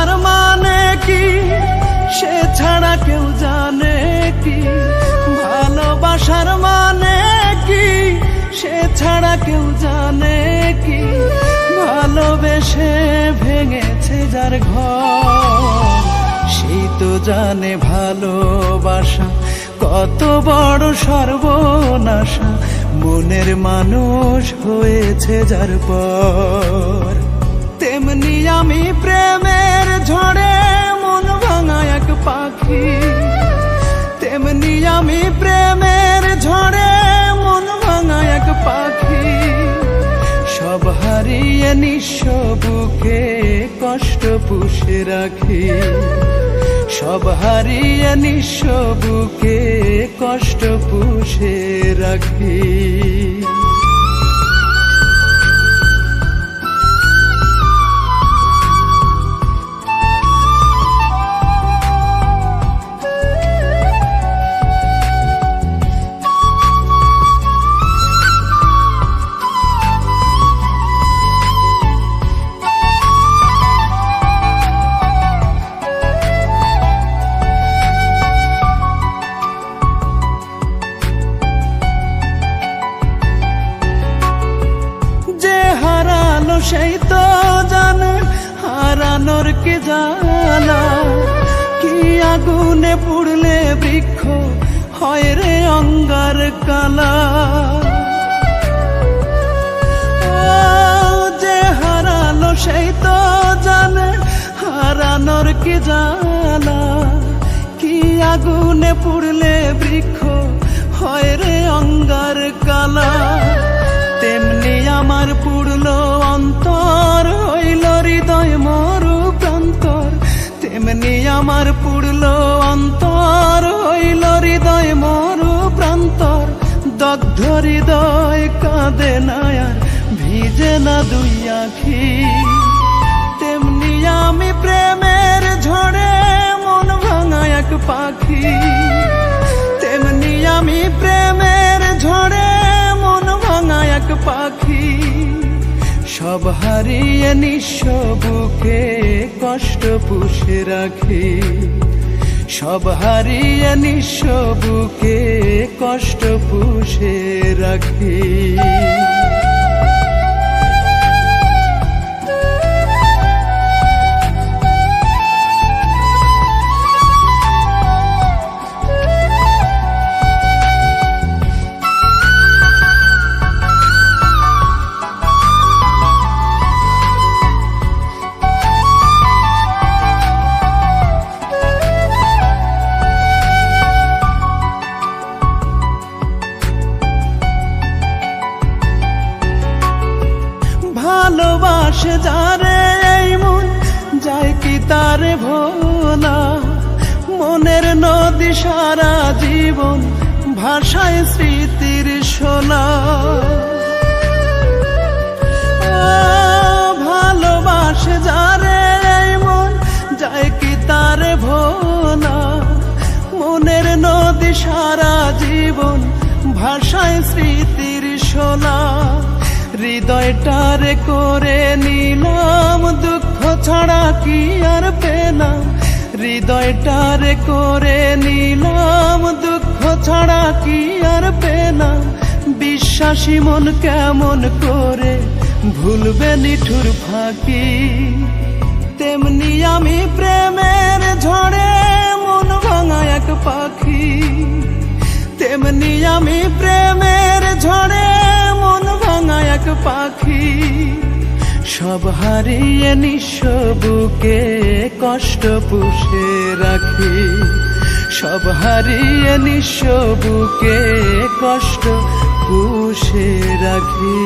ভালোবাসার মানে কি সে ছাড়া কেউ জানে কি? ভালোবাসার মানে কি সে ছাড়া কেউ জানে কি? ভালোবেসে ভেঙেছে যার ঘর সেই তো জানে ভালোবাসা কত বড় সর্বনাশা। মনের মানুষ হয়েছে যার পর। তেমনি আমি প্রেমের ঝড়ে মন ভাঙা এক পাখি, তেমনি আমি প্রেমের ঝড়ে মন ভাঙা এক পাখি। সব হারিয়ে নিঃস্ব বুকে কষ্ট পুষে রাখি, সব হারিয়ে নিঃস্ব বুকে কষ্ট পুষে রাখি। সেই তো জানে হারানোর কি জ্বালা, কি আগুনে পুড়লে বৃক্ষ হয় রে অঙ্গার কালা। যে হারালো সেই তো জানে হারানোর কি জ্বালা, কি আগুনে পুড়লে বৃক্ষ হয় রে অঙ্গার কালা। তেমনি আমার পুড়লো অন্তর হইল হৃদয় মরু প্রান্তর, তেমনি আমার পুড়লো অন্তর হইল হৃদয় মরু প্রান্তর। দগ্ধ হৃদয় কাঁদে না আর ভিজে না দুই আখি, তেমনি আমি প্রেমের ঝড়ে মন ভাঙা এক পাখি, তেমনি আমি প্রেমের ঝড়ে মন ভাঙা এক পাখি। সব হারিয়ে নিঃস্ব বুকে কষ্ট পুষে রাখি, সব হারিয়ে নিঃস্ব বুকে কষ্ট পুষে রাখি। ভালোবাসে যারে এই মন যায় কি তারে ভোলা, মনের নদী সারা জীবন ভাষায় স্মৃতির শোলা। ভালোবাসে যারে এই মন যায় কি তারে ভোলা, মনের নদী সারা জীবন ভাষায় স্মৃতির শোলা। হৃদয়টারে করে নিলাম দুঃখ ছাড়া কি আর পেলাম, হৃদয়টারে করে নিলাম দুঃখ ছাড়া কি আর পেলাম। বিশ্বাসী মন কেমন করে ভুলবে নিঠুর ফাঁকি, তেমনি আমি প্রেমের ঝড়ে মন ভাঙা এক পাখি, তেমনি আমি প্রেমের ঝড়ে মন ভাঙা এক পাখি। সব হারিয়ে নিঃস্ব বুকে কষ্ট পুষে রাখি, সব হারিয়ে নিঃস্ব বুকে কষ্ট পুষে রাখি।